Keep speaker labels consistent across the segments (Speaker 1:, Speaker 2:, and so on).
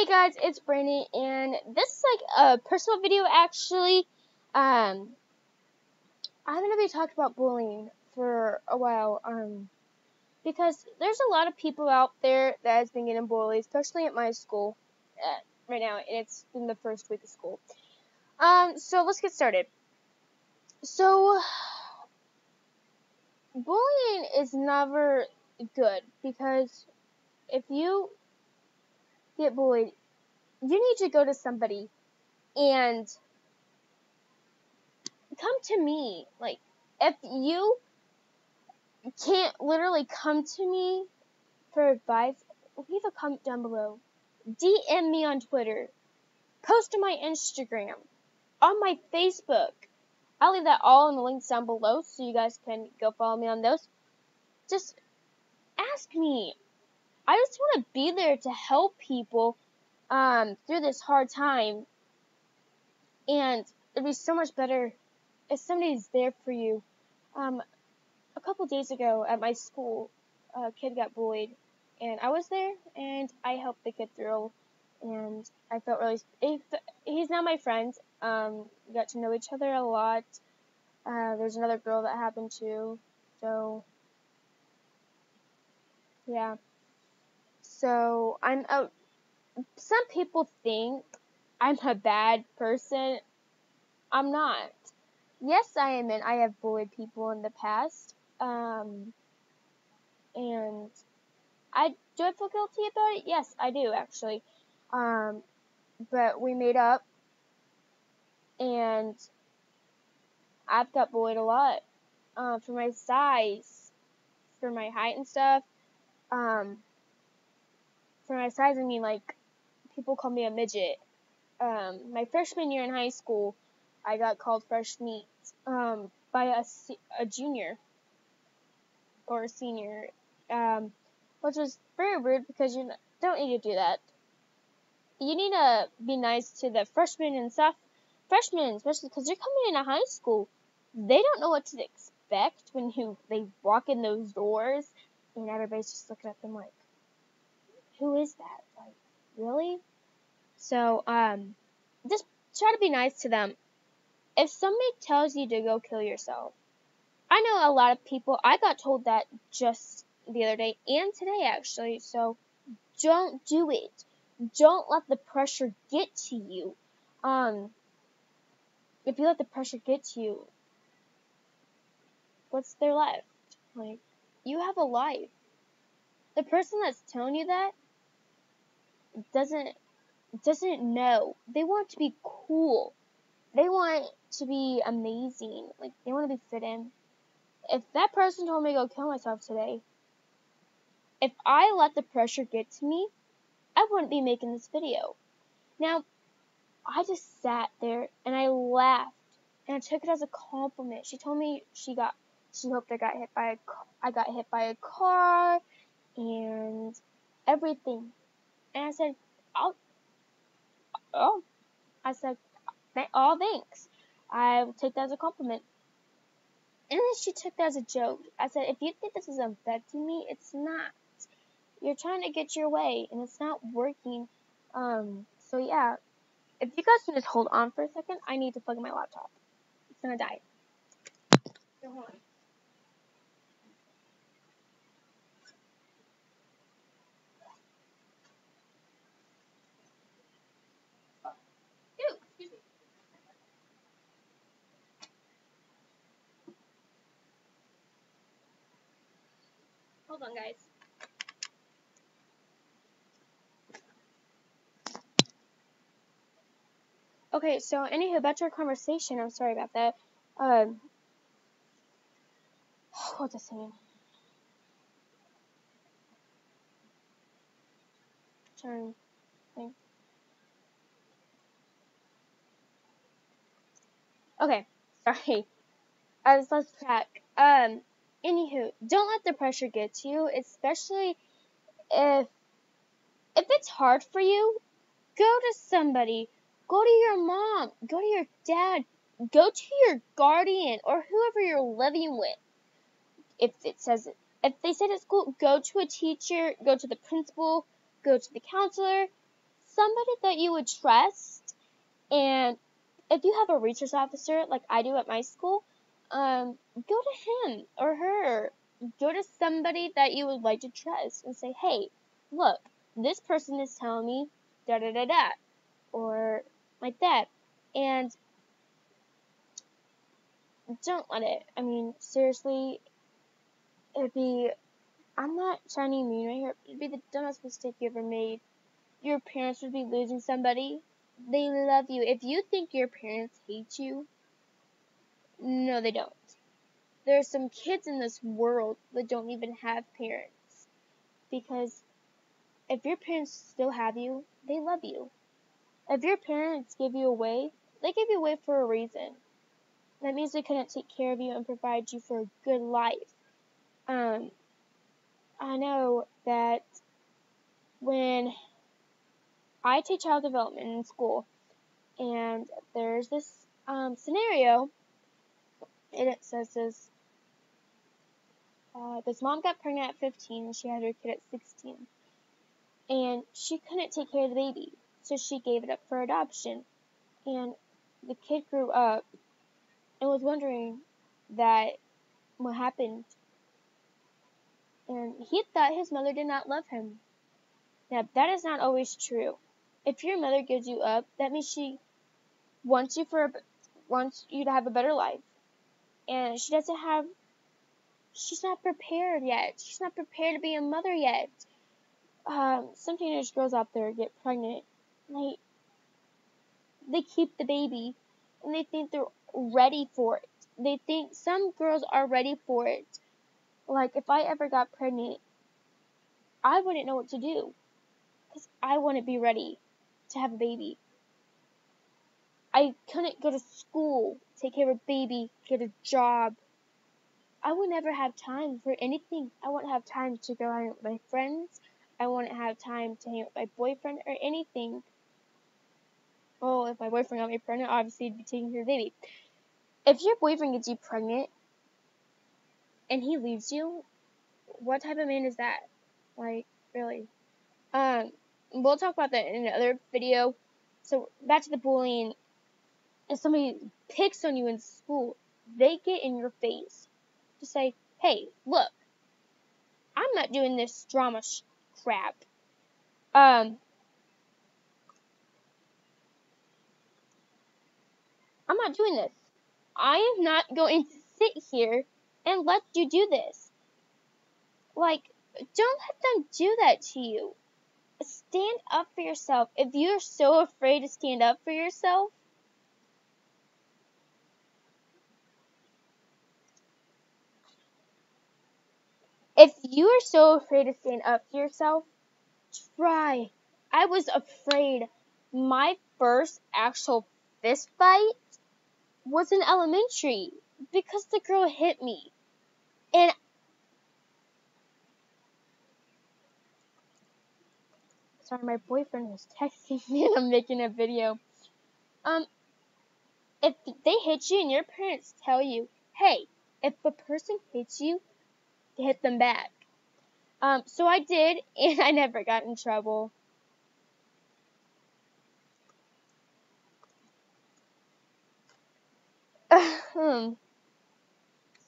Speaker 1: Hey guys, it's Brandy, and this is like a personal video actually. I'm gonna be talking about bullying for a while, because there's a lot of people out there that has been getting bullied, especially at my school, right now, and it's in the first week of school. So let's get started. So, bullying is never good, because if you get bullied, you need to go to somebody and come to me. Like, if you can't literally come to me for advice, leave a comment down below. DM me on Twitter. Post on my Instagram. On my Facebook. I'll leave that all in the links down below so you guys can go follow me on those. Just ask me. I just want to be there to help people through this hard time. And it'd be so much better if somebody's there for you. A couple days ago at my school, a kid got bullied, and I was there, and I helped the kid through, and I felt really, he's now my friend. We got to know each other a lot. There's another girl that happened to, so, yeah. So, some people think I'm a bad person. I'm not. Yes, I am, and I have bullied people in the past, and do I feel guilty about it? Yes, I do, actually. But we made up, and I've got bullied a lot, for my size, for my height and stuff. For my size, I mean, like, people call me a midget. My freshman year in high school, I got called fresh meat, by a junior, or a senior, which was very rude, because you don't need to do that. You need to be nice to the freshmen and freshmen, especially because they're coming into high school. They don't know what to expect when they walk in those doors, and everybody's just looking at them like, who is that? Like, really? So, just try to be nice to them. If somebody tells you to go kill yourself, I know a lot of people, I got told that just the other day, and today actually, so don't do it. Don't let the pressure get to you. If you let the pressure get to you, what's there left? Like, you have a life. The person that's telling you that doesn't know. They want to be cool. They want to be amazing. Like, they want to be fit in. If that person told me to go kill myself today, if I let the pressure get to me, I wouldn't be making this video. Now, I just sat there and I laughed and I took it as a compliment. She told me she hoped I got hit by a car and everything. And I said, thanks. I will take that as a compliment. And then she took that as a joke. I said, if you think this is affecting me, it's not. You're trying to get your way, and it's not working. So yeah. If you guys can just hold on for a second, I need to plug in my laptop. It's gonna die. So hold on. Ew, excuse me. Hold on, guys. Okay, so anywho, back to our conversation. I'm sorry about that. What's I saying? Turn thing. Okay, sorry. I was lost track. Anywho, don't let the pressure get to you, especially if it's hard for you. Go to somebody. Go to your mom. Go to your dad. Go to your guardian or whoever you're living with. If they said at school, go to a teacher, go to the principal, go to the counselor, somebody that you would trust. And if you have a resource officer like I do at my school, go to him or her. Go to somebody that you would like to trust and say, hey, look, this person is telling me da da da da, or like that. And don't let it. I mean, seriously, I'm not trying to be mean right here. It'd be the dumbest mistake you ever made. Your parents would be losing somebody. They love you. If you think your parents hate you, no, they don't. There are some kids in this world that don't even have parents. Because if your parents still have you, they love you. If your parents give you away, they give you away for a reason. That means they couldn't take care of you and provide you for a good life. I know that when I take child development in school, and there's this scenario, and it says this mom got pregnant at 15 and she had her kid at 16, and she couldn't take care of the baby, so she gave it up for adoption. And the kid grew up and was wondering that what happened, and he thought his mother did not love him. Now that is not always true. If your mother gives you up, that means she wants you to have a better life, and she's not prepared yet. She's not prepared to be a mother yet. Some teenage girls out there get pregnant. They keep the baby, and they think they're ready for it. They think some girls are ready for it. Like, if I ever got pregnant, I wouldn't know what to do, because I wouldn't be ready to have a baby. I couldn't go to school, take care of a baby, get a job. I would never have time for anything. I wouldn't have time to go hang out with my friends. I wouldn't have time to hang out with my boyfriend or anything. Well, if my boyfriend got me pregnant, obviously he'd be taking care of the baby. If your boyfriend gets you pregnant and he leaves you, what type of man is that? Like, really? We'll talk about that in another video. So, back to the bullying. If somebody picks on you in school, they get in your face to say, hey, look, I'm not doing this drama crap. I'm not doing this. I am not going to sit here and let you do this. Like, don't let them do that to you. Stand up for yourself. If you're so afraid to stand up for yourself, try. I was afraid. My first actual fist fight was in elementary because the girl hit me. And sorry, my boyfriend was texting me and I'm making a video. If they hit you and your parents tell you, hey, if a person hits you, hit them back. So I did, and I never got in trouble.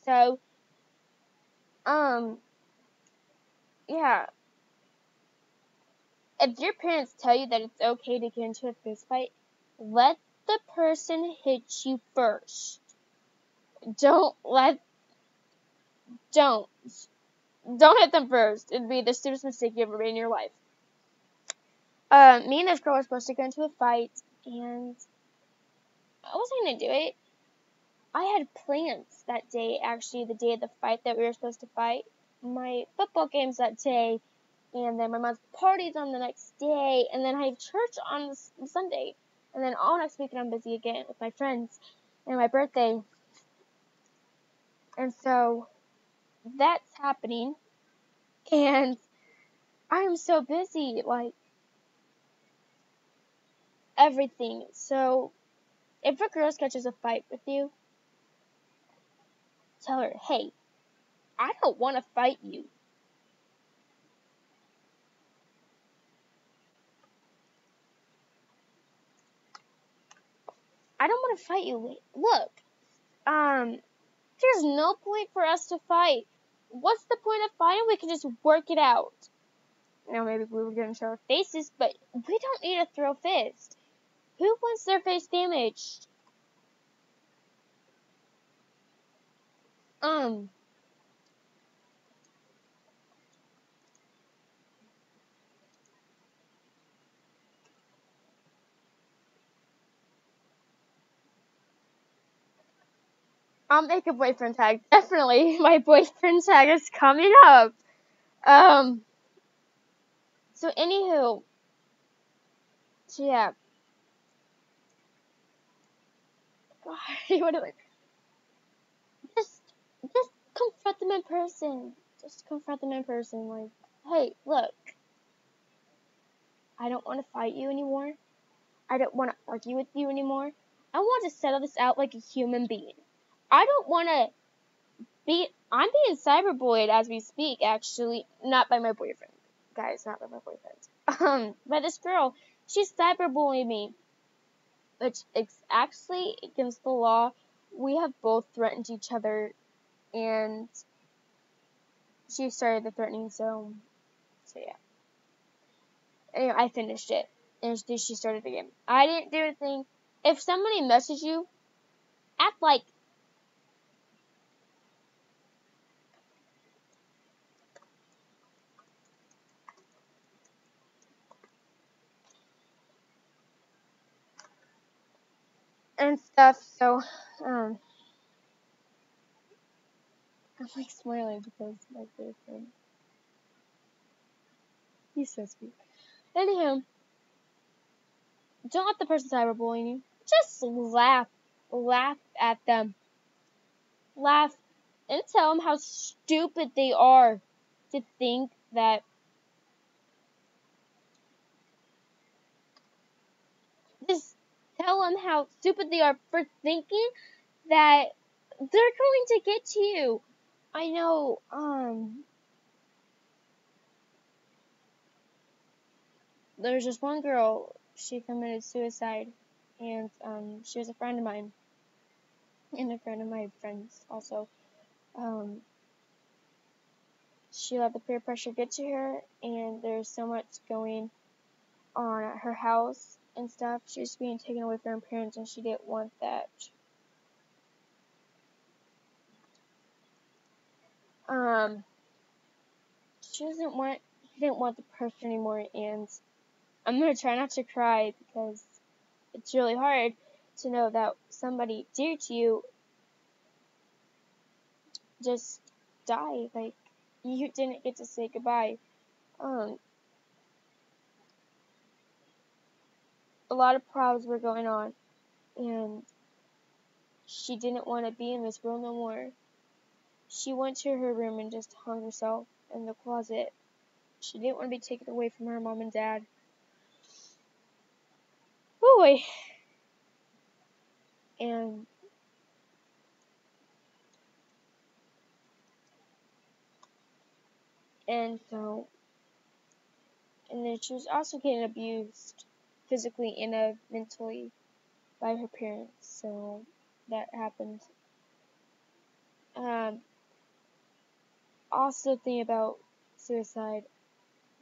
Speaker 1: So, yeah. If your parents tell you that it's okay to get into a fist fight, let the person hit you first. Don't hit them first. It'd be the stupidest mistake you ever made in your life. Me and this girl were supposed to get into a fight, and I wasn't gonna do it. I had plans that day, actually, the day of the fight that we were supposed to fight. My football game's that day, and then my mom's party's on the next day, and then I have church on Sunday, and then all next week I'm busy again with my friends and my birthday. And so that's happening, and I'm so busy, like, everything. So if a girl catches a fight with you, tell her, hey, I don't want to fight you. I don't want to fight you. Look, there's no point for us to fight. What's the point of fighting? We can just work it out. Now maybe we were gonna show our faces, but we don't need to throw fists. Who wants their face damaged? I'll make a boyfriend tag. Definitely, my boyfriend tag is coming up. So anywho, so yeah. God, what do I? Just, just confront them in person. Just confront them in person. Like, hey, look, I don't want to fight you anymore. I don't want to argue with you anymore. I want to settle this out like a human being. I don't want to be. I'm being cyberbullied as we speak. Actually, not by my boyfriend, guys. Not by my boyfriend. By this girl. She's cyberbullying me, which is actually against the law. We have both threatened each other, and she started the threatening. So yeah. Anyway, I finished it, and she started again. I didn't do anything. If somebody messages you, act like and stuff. So I'm like smiling because my boyfriend, he's so sweet. Anyhow, don't let the person cyberbullying you. Just laugh at them, laugh, and tell them how stupid they are to think that. Just tell them how stupid they are for thinking that they're going to get to you. I know, there's this one girl, she committed suicide, and, she was a friend of mine, and a friend of my friends also. She let the peer pressure get to her, and there's so much going on at her house and stuff. She was being taken away from her parents, and she didn't want that. She didn't want the pressure anymore, and I'm gonna try not to cry because it's really hard to know that somebody dear to you just died. Like, you didn't get to say goodbye. A lot of problems were going on, and she didn't want to be in this world no more. She went to her room and just hung herself in the closet. She didn't want to be taken away from her mom and dad. Boy. And so, and then she was also getting abused physically and mentally by her parents. So that happened. Also thinking about suicide.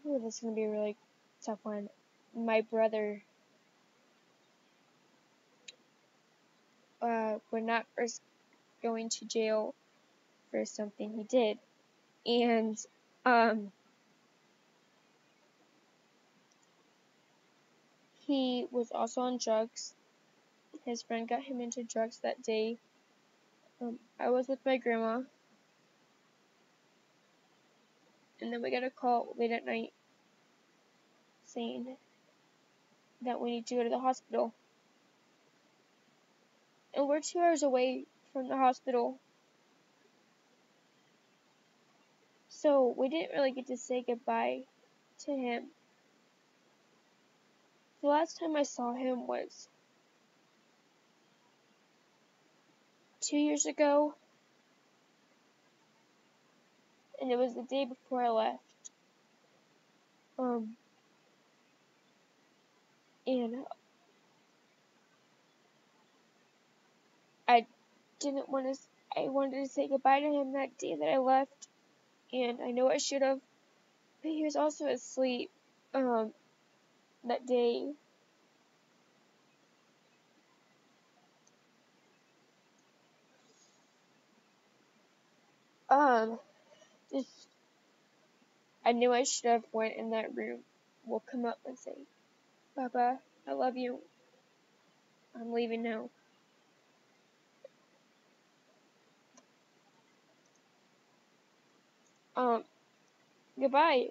Speaker 1: Ooh, this is gonna be a really tough one. My brother would not risk going to jail for something he did, and he was also on drugs. His friend got him into drugs that day. I was with my grandma, and then we got a call late at night saying that we need to go to the hospital. And we're 2 hours away from the hospital. So we didn't really get to say goodbye to him. The last time I saw him was 2 years ago, and it was the day before I left. And I didn't want to, I wanted to say goodbye to him that day that I left, and I know I should have, but he was also asleep, that day. Just, I knew I should have went in that room. We'll come up and say, Papa, I love you. I'm leaving now. Goodbye.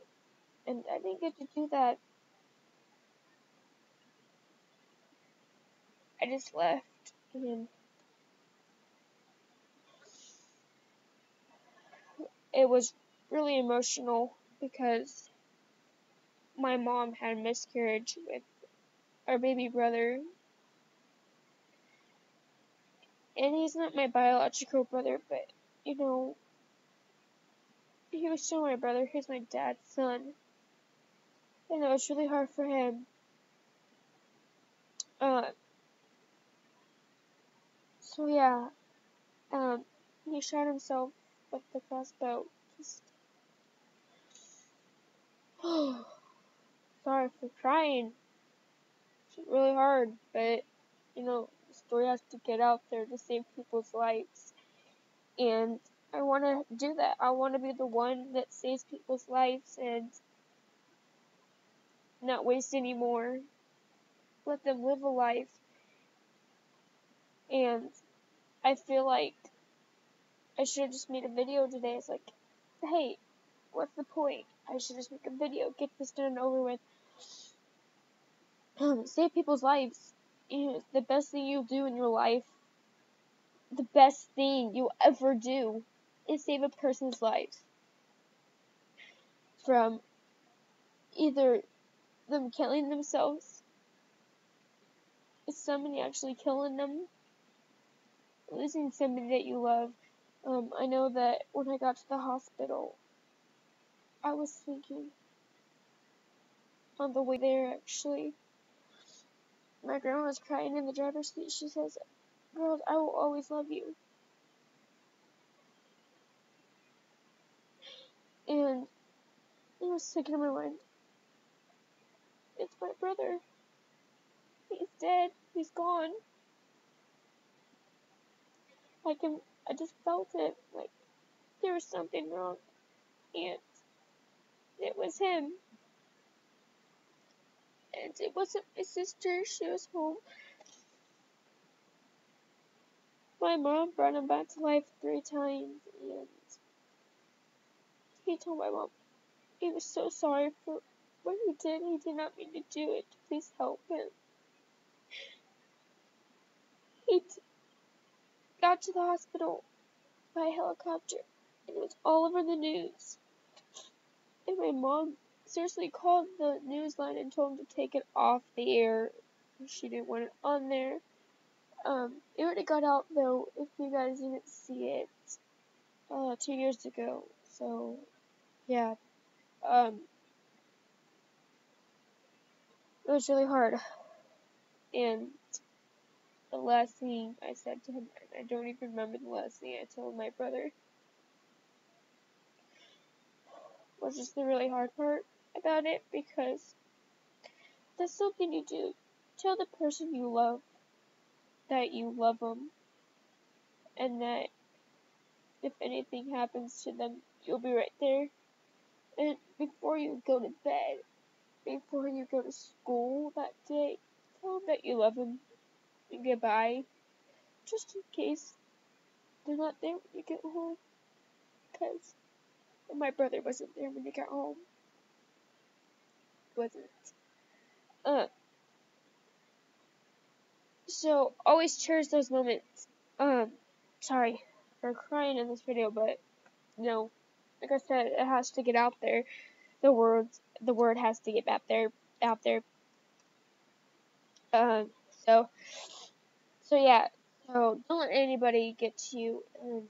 Speaker 1: And I didn't get to do that. I just left, and it was really emotional because my mom had a miscarriage with our baby brother, and he's not my biological brother, but, you know, he was still my brother. He's my dad's son, and it was really hard for him. So yeah, he shot himself with the crossbow. Just, sorry for crying. It's really hard, but, you know, the story has to get out there to save people's lives. And I want to do that. I want to be the one that saves people's lives and not waste any more. Let them live a life. And I feel like I should have just made a video today. It's like, hey, what's the point? I should just make a video, get this done and over with. Save people's lives. You know, it's the best thing you'll do in your life. The best thing you'll ever do is save a person's life from either them killing themselves, somebody actually killing them, losing somebody that you love. I know that when I got to the hospital, I was thinking on the way there, actually, my grandma was crying in the driver's seat. She says, "Girls, I will always love you." And it was sticking in my mind. It's my brother. He's dead. He's gone. I just felt it. Like, there was something wrong. And it was him. And it wasn't my sister. She was home. My mom brought him back to life 3 times, and he told my mom he was so sorry for what he did. He did not mean to do it. Please help him. He got to the hospital by helicopter, and it was all over the news. And my mom seriously called the news line and told him to take it off the air. She didn't want it on there. It already got out though, if you guys didn't see it, 2 years ago. So, yeah. It was really hard. And the last thing I said to him, I don't even remember the last thing I told my brother, was just the really hard part about it, because that's something you do. Tell the person you love that you love them, and that if anything happens to them, you'll be right there. And before you go to bed, before you go to school that day, tell them that you love them and goodbye, just in case they're not there when you get home, because my brother wasn't there when he got home. Wasn't. So always cherish those moments. Sorry for crying in this video, but you know, like I said, it has to get out there. The word has to get out there. So yeah. So don't let anybody get to you. And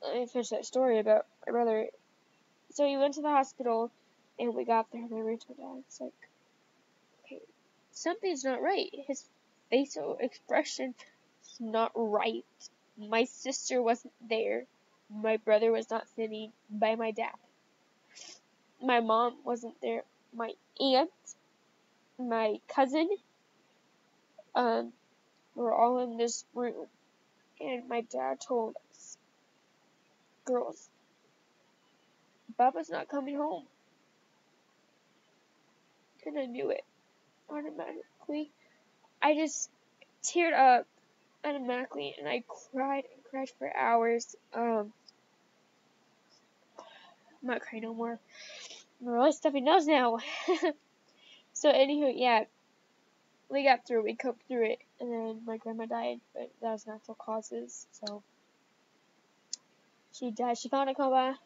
Speaker 1: let me finish that story about my brother. So he went to the hospital, and we got there, and I ran to my dad. It's like, okay, something's not right. His facial expression was not right. My sister wasn't there. My brother was not sitting by my dad. My mom wasn't there. My aunt, my cousin, were all in this room. And my dad told us, girls, Baba's not coming home. And I knew it automatically. I just teared up automatically, and I cried and cried for hours. I'm not crying no more. I'm really stuffy nose now. So anywho, yeah, we got through. We coped through it, and then my grandma died, but that was natural causes. So she died. She fell in a coma.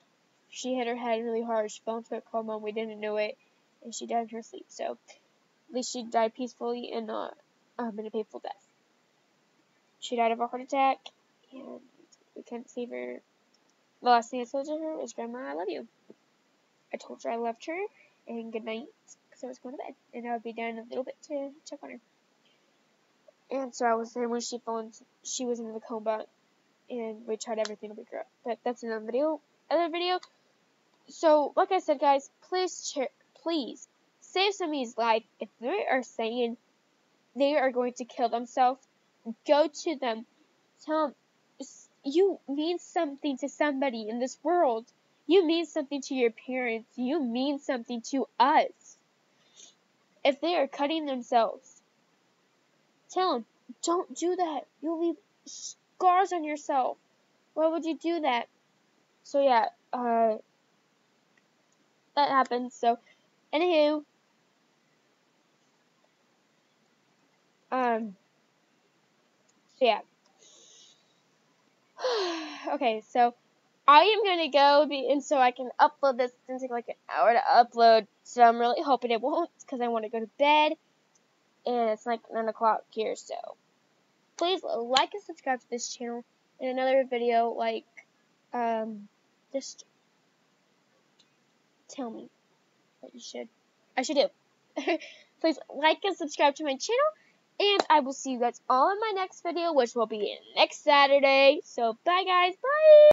Speaker 1: She hit her head really hard. She fell into a coma, and we didn't know it, and she died in her sleep. So at least she died peacefully and not in a painful death. She died of a heart attack, and we couldn't save her. The last thing I told her was, Grandma, I love you. I told her I loved her, and good night, because I was going to bed, and I would be down in a little bit to check on her. And so I was there when she was in the coma, and we tried everything to wake her up. But that's another video. So, like I said, guys, please save somebody's life. If they are saying they are going to kill themselves, go to them. Tell them, you mean something to somebody in this world. You mean something to your parents. You mean something to us. If they are cutting themselves, tell them, don't do that. You'll leave scars on yourself. Why would you do that? So yeah, that happened. So, anywho, so yeah. Okay, so I am gonna go, and so I can upload this. It's gonna take like an hour to upload, so I'm really hoping it won't, because I want to go to bed, and it's like 9 o'clock here, so please like and subscribe to this channel. In another video, like, just tell me what I should do. Please like and subscribe to my channel, and I will see you guys all in my next video, which will be next Saturday. So, bye guys, bye!